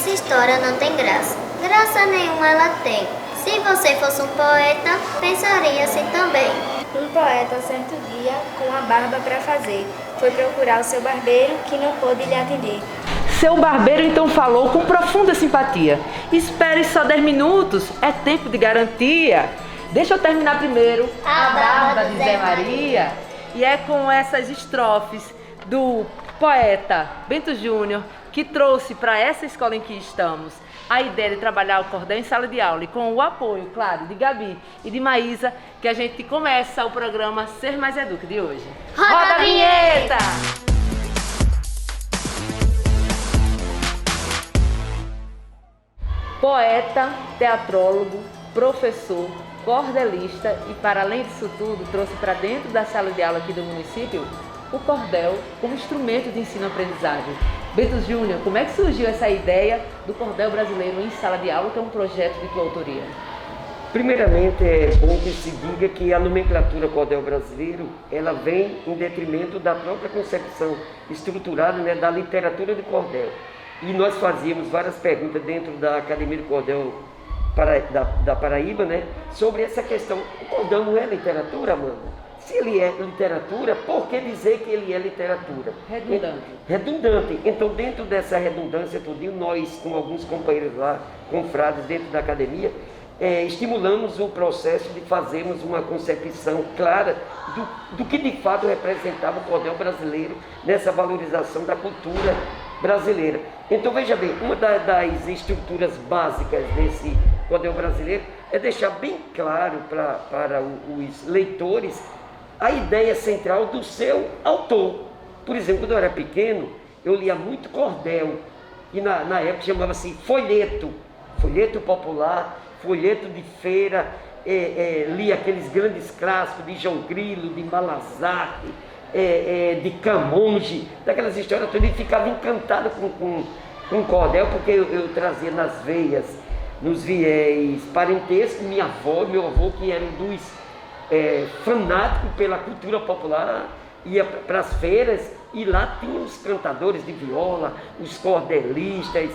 essa história não tem graça. Graça nenhuma ela tem. Se você fosse um poeta, pensaria assim também. Um poeta, certo dia, com uma barba para fazer, foi procurar o seu barbeiro, que não pôde lhe atender. Seu barbeiro então falou com profunda simpatia: espere só 10 minutos, é tempo de garantia. Deixa eu terminar primeiro a barba de Zé Maria. E é com essas estrofes do poeta Bento Júnior que trouxe para essa escola em que estamos a ideia de trabalhar o cordel em sala de aula, e com o apoio, claro, de Gabi e de Maísa, que a gente começa o programa Ser Mais Eduque de hoje. Roda a vinheta! Poeta, teatrólogo, professor, cordelista e, para além disso tudo, trouxe para dentro da sala de aula aqui do município o cordel como instrumento de ensino-aprendizagem. Bento Júnior, como é que surgiu essa ideia do cordel brasileiro em sala de aula, que é um projeto de tua autoria? Primeiramente, é bom que se diga que a nomenclatura cordel brasileiro, ela vem em detrimento da própria concepção estruturada, né, da literatura de cordel. E nós fazíamos várias perguntas dentro da Academia do Cordel da Paraíba, né, sobre essa questão. O cordel não é literatura, Amanda? Se ele é literatura, por que dizer que ele é literatura? Redundante. Redundante. Então, dentro dessa redundância, nós, com alguns companheiros lá, confrades dentro da academia, estimulamos o processo de fazermos uma concepção clara do que de fato representava o cordel brasileiro nessa valorização da cultura brasileira. Então, veja bem, uma das estruturas básicas desse cordel brasileiro é deixar bem claro para os leitores a ideia central do seu autor. Por exemplo, quando eu era pequeno, eu lia muito cordel, e na época chamava-se folheto popular, folheto de feira, lia aqueles grandes clássicos de João Grilo, de Malazarte, de Camões, daquelas histórias todas, e ficava encantado com cordel, porque eu trazia nas veias, nos viés parentescos, minha avó e meu avô, que eram dos fanáticos pela cultura popular, ia para as feiras, e lá tinha os cantadores de viola, os cordelistas,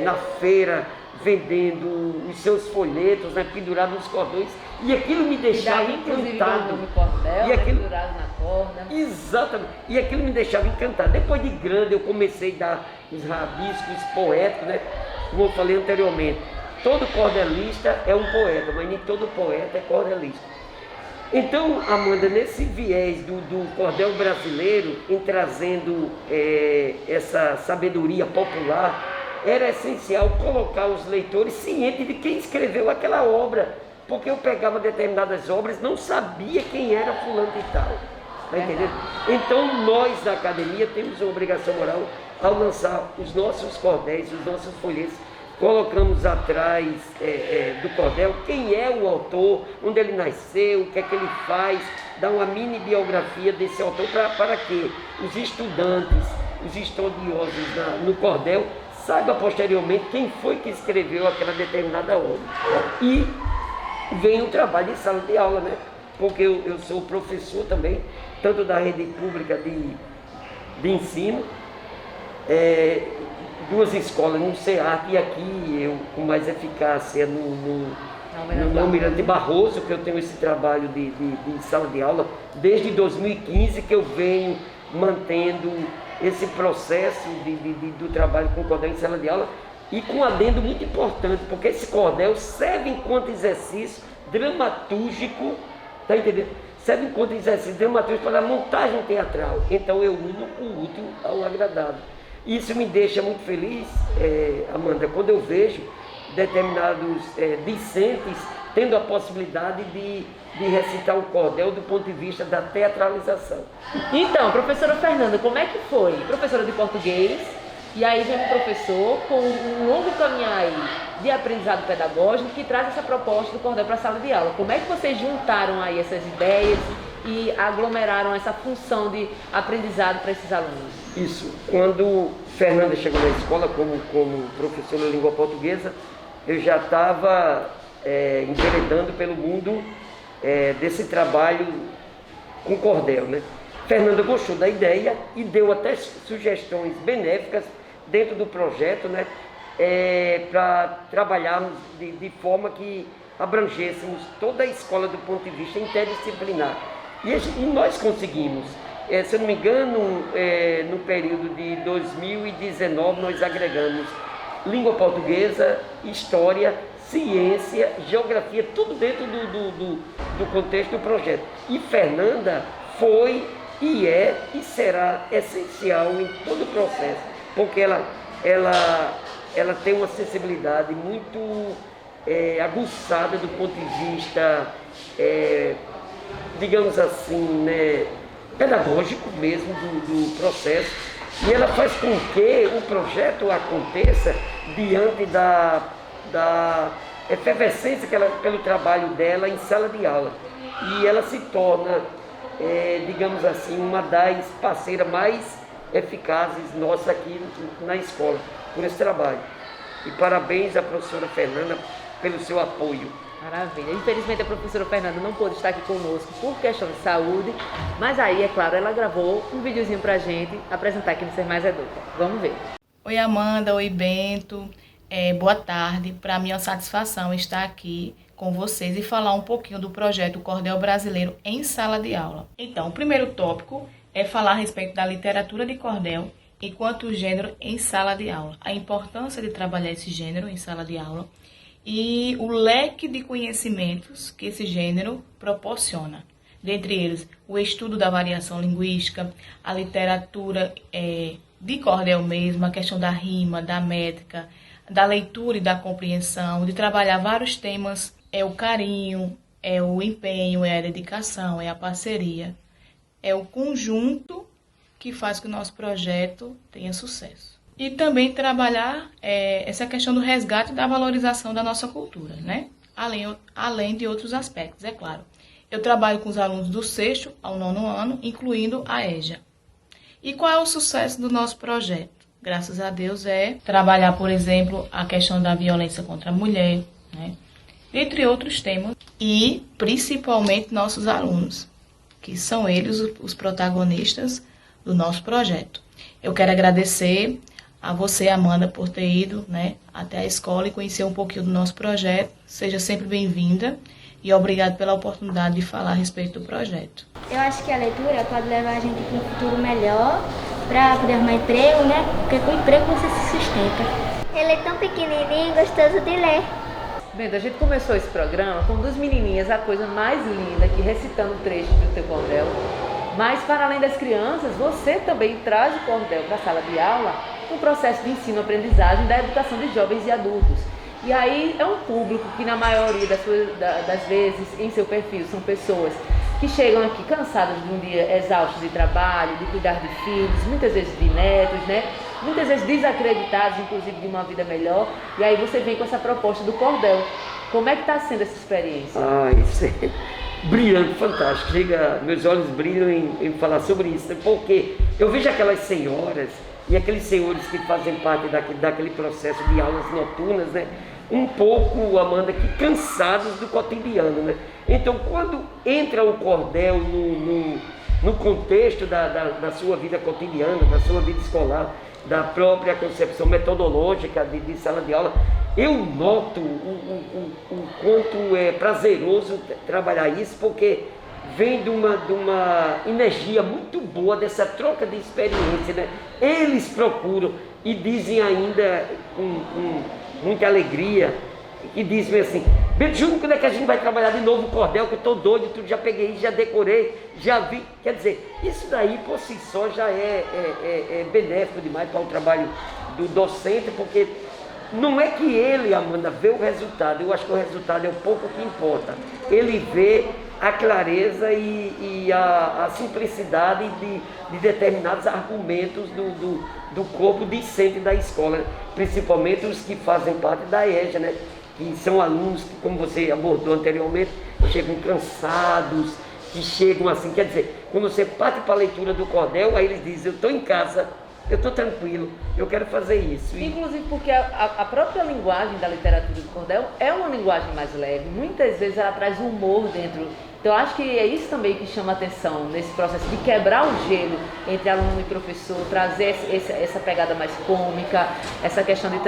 na feira, vendendo os seus folhetos, né, pendurados nos cordões, e aquilo me deixava encantado. Cordel, e aquilo, pendurado na corda. Exatamente, e aquilo me deixava encantado. Depois de grande, eu comecei a dar os rabiscos poéticos, né, como eu falei anteriormente. Todo cordelista é um poeta, mas nem todo poeta é cordelista. Então, Amanda, nesse viés do cordel brasileiro, em trazendo essa sabedoria popular, era essencial colocar os leitores cientes de quem escreveu aquela obra, porque eu pegava determinadas obras, não sabia quem era fulano e tal, tá entendendo? Então, nós da academia temos uma obrigação moral ao lançar os nossos cordéis, os nossos folhetos. Colocamos atrás do cordel quem é o autor, onde ele nasceu, o que é que ele faz, dá uma mini biografia desse autor para que os estudantes, os estudiosos no cordel saibam posteriormente quem foi que escreveu aquela determinada obra. E vem o trabalho de sala de aula, né? Porque eu sou professor também, tanto da rede pública de ensino, duas escolas, no CEART e aqui, eu com mais eficácia no Almirante Barroso, que eu tenho esse trabalho de sala de aula desde 2015, que eu venho mantendo esse processo do trabalho com cordel em sala de aula, e com um adendo muito importante, porque esse cordel serve enquanto exercício dramatúrgico, tá entendendo? Serve enquanto exercício dramatúrgico para a montagem teatral. Então eu uno o útil ao agradável. Isso me deixa muito feliz, Amanda, quando eu vejo determinados discentes tendo a possibilidade de recitar o cordel do ponto de vista da teatralização. Então, professora Fernanda, como é que foi? Professora de português, e aí vem um professor com um longo caminhar aí de aprendizado pedagógico que traz essa proposta do cordel para a sala de aula. Como é que vocês juntaram aí essas ideias e aglomeraram essa função de aprendizado para esses alunos? Isso. Quando Fernanda chegou na escola como professora de língua portuguesa, eu já estava enveredando pelo mundo desse trabalho com cordel, né? Fernanda gostou da ideia e deu até sugestões benéficas dentro do projeto, né? para trabalharmos de forma que abrangêssemos toda a escola do ponto de vista interdisciplinar. E nós conseguimos. Se eu não me engano, no período de 2019, nós agregamos língua portuguesa, história, ciência, geografia, tudo dentro do contexto do projeto. E Fernanda foi e é e será essencial em todo o processo, porque ela tem uma sensibilidade muito aguçada do ponto de vista, digamos assim, né, pedagógico mesmo do processo, e ela faz com que o projeto aconteça diante da efervescência pelo trabalho dela em sala de aula, e ela se torna, digamos assim, uma das parceiras mais eficazes nossas aqui na escola, por esse trabalho. E parabéns à professora Fernanda pelo seu apoio. Maravilha. Infelizmente a professora Fernanda não pôde estar aqui conosco por questão de saúde, mas aí, é claro, ela gravou um videozinho pra gente apresentar aqui no Ser Mais Educa. Vamos ver. Oi Amanda, oi Bento, boa tarde. Para mim é uma satisfação estar aqui com vocês e falar um pouquinho do projeto Cordel Brasileiro em Sala de Aula. Então, o primeiro tópico é falar a respeito da literatura de cordel enquanto gênero em sala de aula. A importância de trabalhar esse gênero em sala de aula e o leque de conhecimentos que esse gênero proporciona. Dentre eles, o estudo da variação linguística, a literatura de cordel mesmo, a questão da rima, da métrica, da leitura e da compreensão, de trabalhar vários temas, o carinho, o empenho, a dedicação, a parceria. É o conjunto que faz que o nosso projeto tenha sucesso. E também trabalhar essa questão do resgate e da valorização da nossa cultura, né? Além de outros aspectos, é claro. Eu trabalho com os alunos do 6º ao 9º ano, incluindo a EJA. E qual é o sucesso do nosso projeto? Graças a Deus é trabalhar, por exemplo, a questão da violência contra a mulher, né? Entre outros temas. E principalmente nossos alunos, que são eles os protagonistas do nosso projeto. Eu quero agradecer a você, Amanda, por ter ido, né, até a escola e conhecer um pouquinho do nosso projeto. Seja sempre bem-vinda e obrigado pela oportunidade de falar a respeito do projeto. Eu acho que a leitura pode levar a gente para um futuro melhor, para poder arrumar emprego, né? Porque com emprego você se sustenta. Ele é tão pequenininho e gostoso de ler. Bem, a gente começou esse programa com duas menininhas, a coisa mais linda, aqui recitando trechos do teu cordel. Mas, para além das crianças, você também traz o cordel para a sala de aula no processo de ensino-aprendizagem da educação de jovens e adultos. E aí é um público que, na maioria das vezes, em seu perfil, são pessoas que chegam aqui cansadas de um dia exausto de trabalho, de cuidar de filhos, muitas vezes de netos, né? Muitas vezes desacreditados, inclusive, de uma vida melhor. E aí você vem com essa proposta do cordel. Como é que está sendo essa experiência? Isso é brilhante, fantástico. Meus olhos brilham em falar sobre isso, porque eu vejo aquelas senhoras e aqueles senhores que fazem parte daquele processo de aulas noturnas, né? Um pouco, Amanda, que cansados do cotidiano, né? Então, quando entra o cordel no contexto da sua vida cotidiana, da sua vida escolar, da própria concepção metodológica de sala de aula, eu noto o quanto é prazeroso trabalhar isso, porque vem de uma energia muito boa dessa troca de experiência, né? Eles procuram e dizem ainda com muita alegria, e dizem assim: Bento Júnior, quando é que a gente vai trabalhar de novo o cordel, que eu estou doido, tudo, já peguei, já decorei, já vi. Quer dizer, isso daí por si só já é benéfico demais para o trabalho do docente, porque não é que ele, Amanda, vê o resultado, eu acho que o resultado é o pouco que importa. Ele vê a clareza e a simplicidade de determinados argumentos do corpo discente da escola, principalmente os que fazem parte da EJA, né? Que são alunos que, como você abordou anteriormente, chegam cansados, que chegam assim, quer dizer, quando você parte para a leitura do cordel, aí eles dizem: eu estou em casa, eu estou tranquilo, eu quero fazer isso. Inclusive porque a própria linguagem da literatura do cordel é uma linguagem mais leve, muitas vezes ela traz humor dentro. Então eu acho que é isso também que chama atenção nesse processo de quebrar o gelo entre aluno e professor, trazer essa pegada mais cômica, essa questão de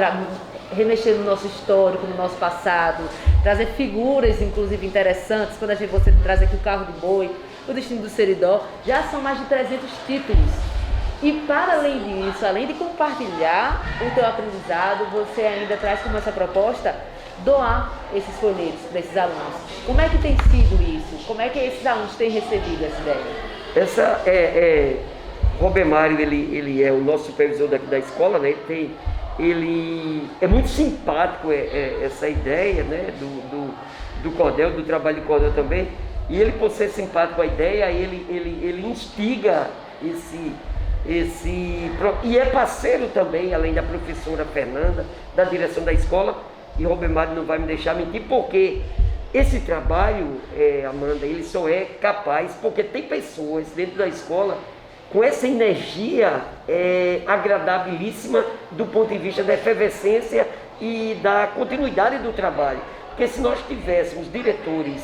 remexer no nosso histórico, no nosso passado, trazer figuras, inclusive, interessantes. Quando você traz aqui o carro de boi, o destino do Seridó, já são mais de 300 títulos. E para além disso, além de compartilhar o teu aprendizado, você ainda traz como essa proposta doar esses folhetos para esses alunos. Como é que tem sido isso? Como é que esses alunos têm recebido essa ideia? Robemário, ele é o nosso supervisor daqui da escola, né? Ele é muito simpático essa ideia, né? do cordel, do trabalho do cordel também. E ele, por ser simpático à ideia, ele instiga e é parceiro também, além da professora Fernanda, da direção da escola. E Robemário não vai me deixar mentir, porque esse trabalho, Amanda, ele só é capaz porque tem pessoas dentro da escola com essa energia agradabilíssima do ponto de vista da efervescência e da continuidade do trabalho. Porque se nós tivéssemos diretores,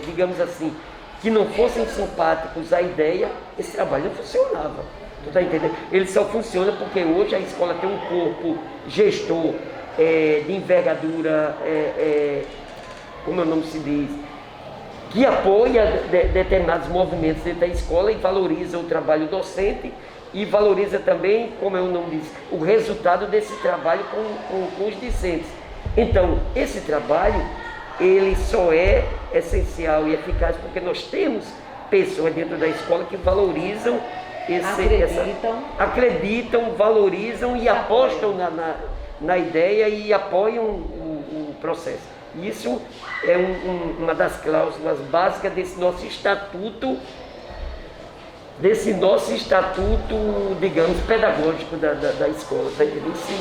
digamos assim, que não fossem simpáticos à ideia, esse trabalho não funcionava. Tu está entendendo? Ele só funciona porque hoje a escola tem um corpo gestor de envergadura, como o nome se diz, que apoia determinados movimentos dentro da escola e valoriza o trabalho docente e valoriza também, como o nome diz, o resultado desse trabalho com os discentes. Então, esse trabalho, ele só é essencial e eficaz porque nós temos pessoas dentro da escola que valorizam acreditam, valorizam e apostam na ideia e apoiam o processo. Isso é uma das cláusulas básicas desse nosso estatuto, digamos, pedagógico da escola. Tá entendendo? Isso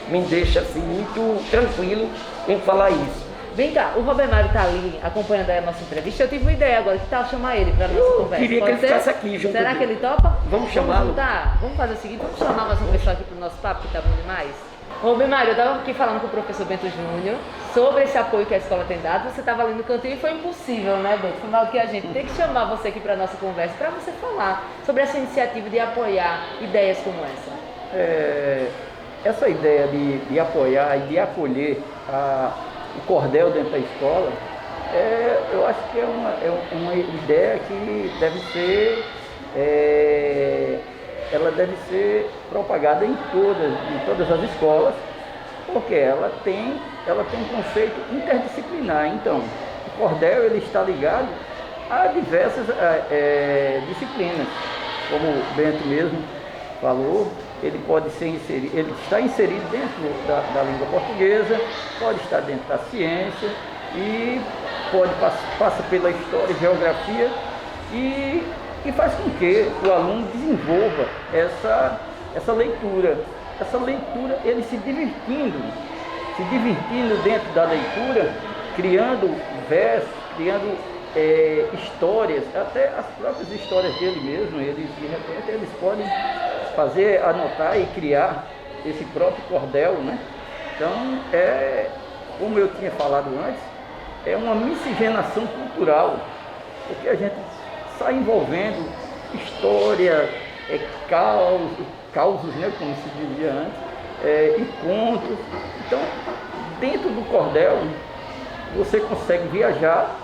me deixa assim, muito tranquilo em falar isso. Vem cá, o Robemário está ali acompanhando a nossa entrevista. Eu tive uma ideia agora, que tal chamar ele para a nossa conversa? Queria que ele ficasse aqui junto. Será que ele topa? Vamos chamá-lo? Vamos fazer o seguinte, vamos chamar mais uma pessoa aqui para o nosso papo, que está bom demais. Robemário, eu estava aqui falando com o professor Bento Júnior sobre esse apoio que a escola tem dado. Você estava ali no cantinho e foi impossível, né, Bento? Foi mal que a gente tem que chamar você aqui para a nossa conversa, para você falar sobre essa iniciativa de apoiar ideias como essa. Essa ideia de apoiar e de acolher o cordel dentro da escola, eu acho que é uma ideia que deve ser, ela deve ser propagada em todas as escolas, porque ela tem um conceito interdisciplinar. Então, o cordel ele está ligado a diversas disciplinas, como o Bento mesmo falou. Ele pode ser inserido, ele está inserido dentro da língua portuguesa, pode estar dentro da ciência e passa pela história e geografia e faz com que o aluno desenvolva essa leitura. Essa leitura, ele se divertindo dentro da leitura, criando versos, criando histórias, até as próprias histórias dele mesmo, de repente eles podem anotar e criar esse próprio cordel, né? Então, como eu tinha falado antes, é uma miscigenação cultural, porque a gente sai envolvendo história, causos, né, como se dizia antes, e contos. Então, dentro do cordel, você consegue viajar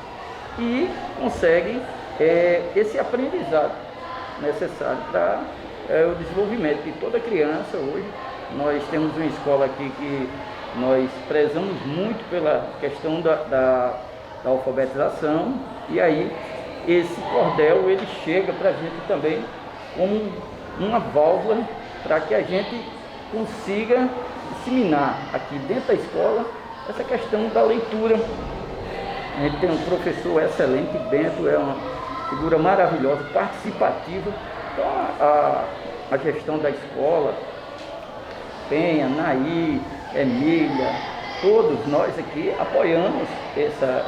e consegue esse aprendizado necessário para o desenvolvimento de toda criança. Hoje nós temos uma escola aqui que nós prezamos muito pela questão da alfabetização, e aí esse cordel ele chega para a gente também como uma válvula para que a gente consiga disseminar aqui dentro da escola essa questão da leitura. A gente tem um professor excelente, Bento, é uma figura maravilhosa, participativa. Então a gestão da escola, Penha, Naí, Emília, todos nós aqui apoiamos essa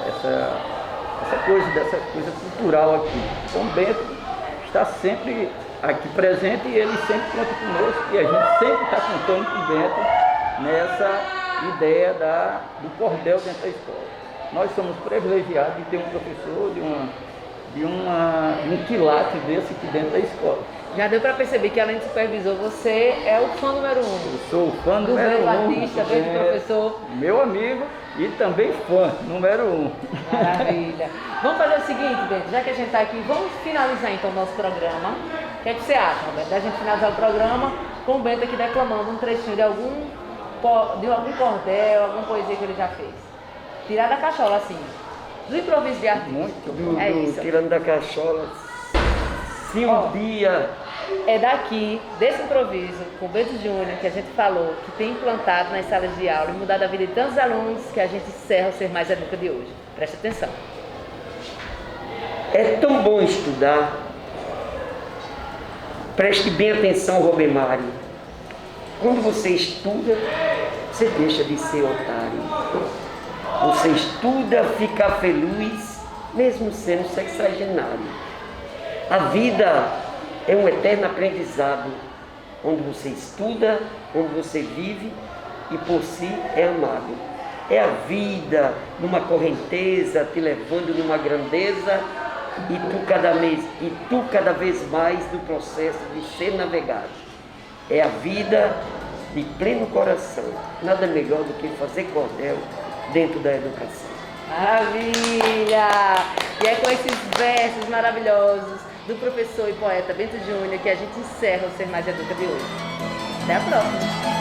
coisa cultural aqui. Então Bento está sempre aqui presente e ele sempre conta conosco, e a gente sempre está contando com o Bento nessa ideia do cordel dentro da escola. Nós somos privilegiados de ter um professor, de um quilate desse aqui dentro da escola. Já deu para perceber que além de supervisor, você é o fã número 1. Eu sou o fã do número Bento 1. Batista, Bento professor. Meu amigo e também fã número 1. Maravilha. Vamos fazer o seguinte, Bento, já que a gente está aqui, vamos finalizar então o nosso programa. O que é que você acha, Roberto? Da gente finalizar o programa com o Bento aqui declamando um trechinho de algum cordel, alguma poesia que ele já fez. Tirar da cachola, assim. Do improviso de artista. Muito isso. Tirando da cachola. Se um dia... É daqui, desse improviso, com o Bento Júnior, que a gente falou, que tem implantado nas salas de aula e mudado a vida de tantos alunos, que a gente encerra o Ser Mais Educa de hoje. Preste atenção. É tão bom estudar. Preste bem atenção, Robemário. Quando você estuda, você deixa de ser otário. Você estuda, fica feliz, mesmo sendo sexagenário. A vida é um eterno aprendizado, onde você estuda, onde você vive e por si é amado. É a vida numa correnteza, te levando numa grandeza e tu cada vez mais no processo de ser navegado. É a vida de pleno coração. Nada melhor do que fazer cordel dentro da educação. Maravilha! E é com esses versos maravilhosos do professor e poeta Bento Júnior que a gente encerra o Ser Mais Educa de hoje. Até a próxima!